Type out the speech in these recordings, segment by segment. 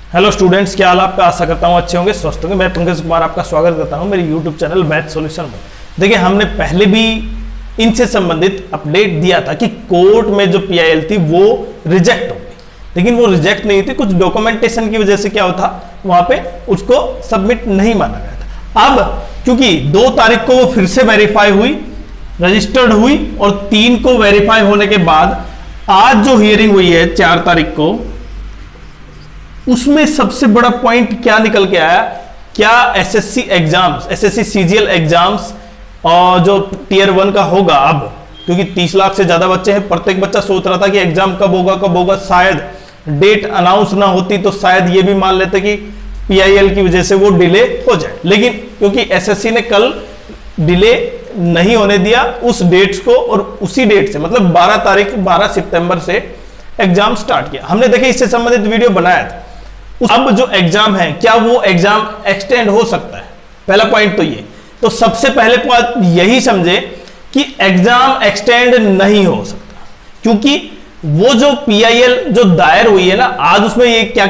Hello students, क्या हाल आपका। आशा करता हूँ अच्छे होंगे, स्वस्थ होंगे। मैं पंकज कुमार आपका स्वागत करता हूँ मेरे यूट्यूब चैनल मैथ सॉल्यूशन में। देखिए, हमने पहले भी इनसे संबंधित अपडेट दिया था कि कोर्ट में जो पीआईएल थी वो रिजेक्ट हो गई, लेकिन वो रिजेक्ट नहीं थी, कुछ डॉक्यूमेंटेशन की वजह से क्या होता वहां पे उसको सबमिट नहीं माना गया था। अब क्योंकि 2 तारीख को वो फिर से वेरीफाई हुई, रजिस्टर्ड हुई और 3 को वेरीफाई होने के बाद आज जो हियरिंग हुई है 4 तारीख को, उसमें सबसे बड़ा पॉइंट क्या निकल के आया, क्या SSC exams, SSC CGL exams और जो टियर 1 का होगा अब, क्योंकि 30 लाख से ज्यादा बच्चे हैं, प्रत्येक बच्चा सोच रहा था कि एग्जाम कब होगा, शायद डेट अनाउंस ना होती तो शायद ये भी मान लेते कि पीआईएल की वजह से वो डिले हो जाए, लेकिन क्योंकि एसएससी ने कल डिले नहीं होने दिया उस डेट्स को, और उसी डेट से मतलब 12 सितंबर से एग्जाम स्टार्ट किया। हमने देखे इससे संबंधित वीडियो बनाया था। अब जो एग्जाम है, क्या वो एग्जाम एक्सटेंड हो सकता है, पहला पॉइंट तो ये। तो सबसे पहले पॉइंट यही समझे कि एग्जाम एक्सटेंड नहीं हो सकता, क्योंकि वो जो पीआईएल जो दायर हुई है ना आज, उसमें ये क्या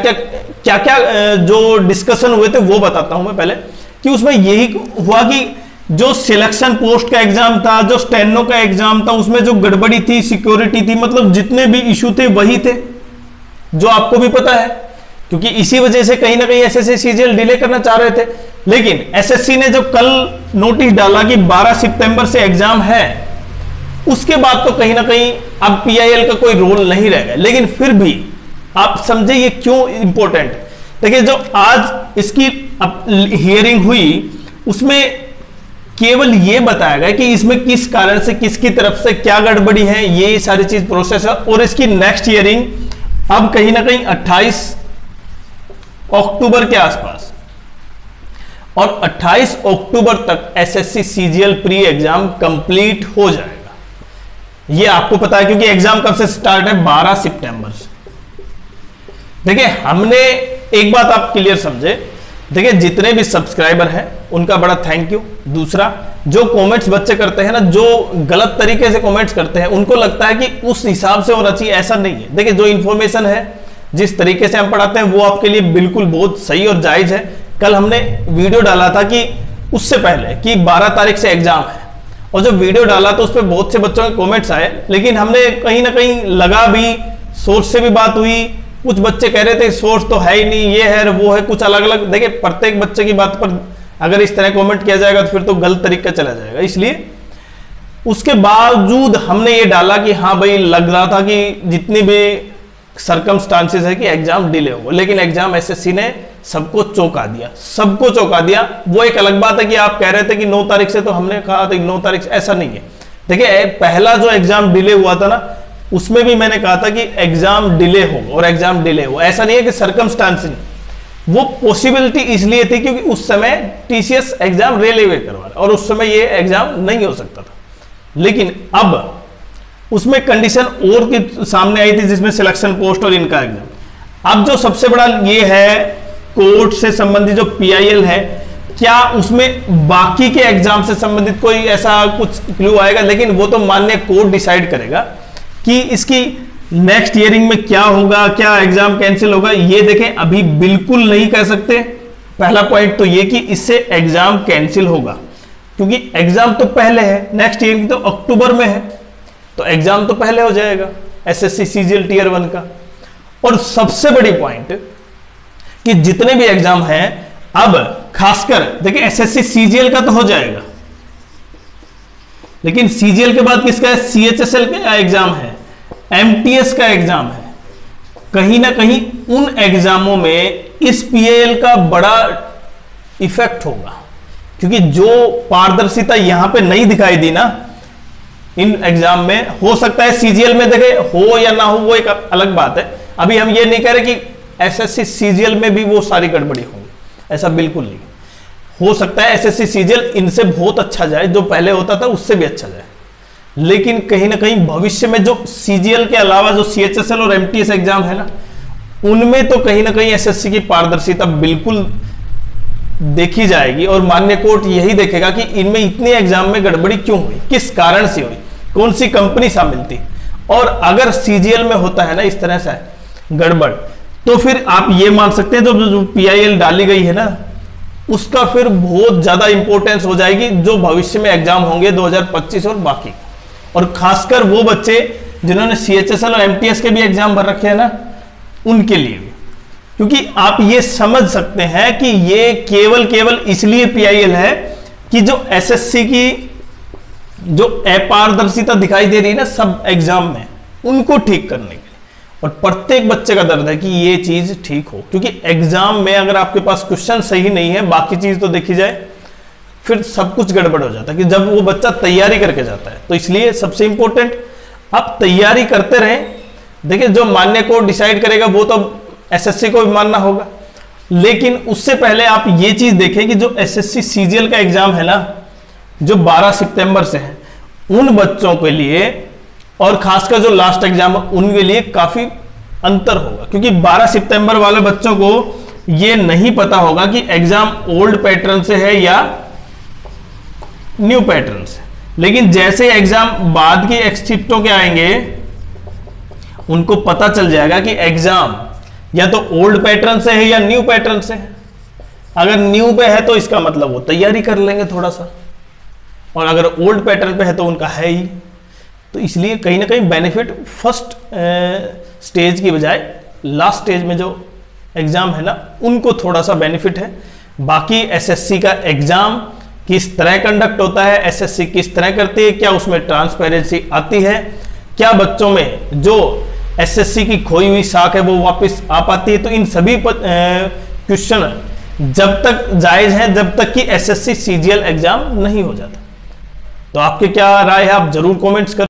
क्या जो डिस्कशन हुए थे वो बताता हूं मैं पहले। कि उसमें यही हुआ कि जो सिलेक्शन पोस्ट का एग्जाम था, जो स्टेनो का एग्जाम था, उसमें जो गड़बड़ी थी, सिक्योरिटी थी, मतलब जितने भी इशू थे वही थे जो आपको भी पता है, क्योंकि इसी वजह से कहीं ना कहीं एसएससी सीजीएल डिले करना चाह रहे थे। लेकिन एसएससी ने जो कल नोटिस डाला कि 12 सितंबर से एग्जाम है, उसके बाद तो कहीं ना कहीं अब पीआईएल का कोई रोल नहीं रहेगा। लेकिन फिर भी आप समझे ये क्यों इंपॉर्टेंट है। देखिए, जो आज इसकी हियरिंग हुई उसमें केवल ये बताया गया कि इसमें किस कारण से, किसकी तरफ से क्या गड़बड़ी है, ये सारी चीज प्रोसेस है। और इसकी नेक्स्ट हियरिंग अब कहीं ना कहीं 28 अक्टूबर के आसपास, और 28 अक्टूबर तक SSC CGL pre exam complete हो जाएगा। ये आपको पता है, क्योंकि एग्जाम कब से स्टार्ट है, 12 सितंबर से। देखिए, हमने एक बात आप क्लियर समझे। देखिए, जितने भी सब्सक्राइबर हैं उनका बड़ा थैंक यू। दूसरा, जो कमेंट्स बच्चे करते हैं ना, जो गलत तरीके से कमेंट्स करते हैं, उनको लगता है कि उस हिसाब से होना चाहिए, ऐसा नहीं है। देखिए, जो इंफॉर्मेशन है, जिस तरीके से हम पढ़ाते हैं, वो आपके लिए बिल्कुल बहुत सही और जायज है। कल हमने वीडियो डाला था कि उससे पहले कि 12 तारीख से एग्जाम है, और जब वीडियो डाला तो उस पर बहुत से बच्चों के कमेंट्स आए, लेकिन हमने कहीं ना कहीं लगा भी, सोर्स से भी बात हुई, कुछ बच्चे कह रहे थे सोर्स तो है ही नहीं, ये है वो है, कुछ अलग अलग। देखिए, प्रत्येक बच्चे की बात पर अगर इस तरह कमेंट किया जाएगा तो फिर तो गलत तरीका चला जाएगा। इसलिए उसके बावजूद हमने ये डाला कि हाँ भाई, लग रहा था कि जितनी भी सर्कमस्टांसेस है कि एग्जाम डिले होगा, लेकिन एग्जाम एसएससी ने सबको चौंका दिया, सबको चौंका दिया। वो एक अलग बात है कि आप कह रहे थे कि 9 तारीख से, तो हमने कहा था 9 तारीख से, ऐसा नहीं है। देखिए, पहला जो एग्जाम डिले हुआ था ना, उसमें भी मैंने कहा था कि एग्जाम डिले होगा, और एग्जाम डिले हुआ। ऐसा नहीं है कि सर्कमस्टांसेस, वो पॉसिबिलिटी इसलिए थी क्योंकि उस समय टीसीएस एग्जाम रेलवे करवा रहा, और उस समय ये एग्जाम नहीं हो सकता था। लेकिन अब उसमें कंडीशन और की सामने आई थी, जिसमें सिलेक्शन पोस्ट और इनका एग्जाम। अब जो सबसे बड़ा ये है, कोर्ट से संबंधित जो पीआईएल है, क्या उसमें बाकी के एग्जाम से संबंधित कोई ऐसा कुछ क्लू आएगा, लेकिन वो तो माननीय कोर्ट डिसाइड करेगा कि इसकी नेक्स्ट हियरिंग में क्या होगा, क्या एग्जाम कैंसिल होगा। ये देखें, अभी बिल्कुल नहीं कह सकते। पहला पॉइंट तो ये कि इससे एग्जाम कैंसिल होगा, क्योंकि एग्जाम तो पहले है, नेक्स्ट हियरिंग तो अक्टूबर में है, तो एग्जाम तो पहले हो जाएगा एसएससी सीजीएल टियर 1 का। और सबसे बड़ी पॉइंट कि जितने भी एग्जाम हैं अब, खासकर देखिए, एसएससी सीजीएल का तो हो जाएगा, लेकिन सीजीएल के बाद किसका है, सीएचएसएल का एग्जाम है, एमटीएस का एग्जाम है। कहीं ना कहीं उन एग्जामों में इस पीआईएल का बड़ा इफेक्ट होगा, क्योंकि जो पारदर्शिता यहां पे नहीं दिखाई दी ना इन एग्जाम में, हो सकता है सीजीएल में देखे हो या ना हो, वो एक अलग बात है। अभी हम ये नहीं कह रहे कि एसएससी सीजीएल में भी वो सारी गड़बड़ी होगी, ऐसा बिल्कुल नहीं। हो सकता है एसएससी सीजीएल इनसे बहुत अच्छा जाए, जो पहले होता था उससे भी अच्छा जाए, लेकिन कहीं ना कहीं भविष्य में जो सीजीएल के अलावा जो सीएचएसएल और एमटीएस एग्जाम है ना, उनमें तो कहीं ना कहीं एसएससी की पारदर्शिता बिल्कुल देखी जाएगी, और माननीय कोर्ट यही देखेगा कि इनमें इतने एग्जाम में गड़बड़ी क्यों हुई, किस कारण से हुई, कौन सी कंपनी शामिल थी। और अगर सीजीएल में होता है ना इस तरह से गड़बड़, तो फिर आप ये मान सकते हैं जो PIL डाली गई है ना, उसका फिर बहुत ज्यादा इंपॉर्टेंस हो जाएगी जो भविष्य में एग्जाम होंगे 2025 और बाकी, और खासकर वो बच्चे जिन्होंने CHSL और MTS के भी एग्जाम भर रखे हैं ना, उनके लिए भी। क्योंकि आप ये समझ सकते हैं कि ये केवल इसलिए PIL है कि जो SSC की जो अपारदर्शिता दिखाई दे रही है ना सब एग्जाम में, उनको ठीक करने के लिए, और प्रत्येक बच्चे का दर्द है कि ये चीज ठीक हो। क्योंकि एग्जाम में अगर आपके पास क्वेश्चन सही नहीं है, बाकी चीज तो देखी जाए, फिर सब कुछ गड़बड़ हो जाता है कि जब वो बच्चा तैयारी करके जाता है। तो इसलिए सबसे इंपॉर्टेंट आप तैयारी करते रहें। देखिए, जो मान्य को डिसाइड करेगा वो तो SSC को भी मानना होगा, लेकिन उससे पहले आप ये चीज देखें कि जो SSC CGL का एग्जाम है ना, जो 12 सितंबर से है, उन बच्चों के लिए और खासकर जो लास्ट एग्जाम है उनके लिए काफी अंतर होगा। क्योंकि 12 सितंबर वाले बच्चों को ये नहीं पता होगा कि एग्जाम ओल्ड पैटर्न से है या न्यू पैटर्न से, लेकिन जैसे एग्जाम बाद की एक्सशिफ्टों के आएंगे उनको पता चल जाएगा कि एग्जाम या तो ओल्ड पैटर्न से है या न्यू पैटर्न से है। अगर न्यू पे है तो इसका मतलब वो तैयारी कर लेंगे थोड़ा सा, और अगर ओल्ड पैटर्न पे है तो उनका है ही। तो इसलिए कहीं ना कहीं बेनिफिट फर्स्ट स्टेज की बजाय लास्ट स्टेज में जो एग्जाम है ना, उनको थोड़ा सा बेनिफिट है। बाकी SSC का एग्जाम किस तरह कंडक्ट होता है, SSC किस तरह करती है, क्या उसमें ट्रांसपेरेंसी आती है, क्या बच्चों में जो SSC की खोई हुई साख है वो वापस आ पाती है, तो इन सभी क्वेश्चन जब तक जायज हैं जब तक कि SSC CGL एग्जाम नहीं हो जाता। तो आपके क्या राय है, आप जरूर कमेंट्स कर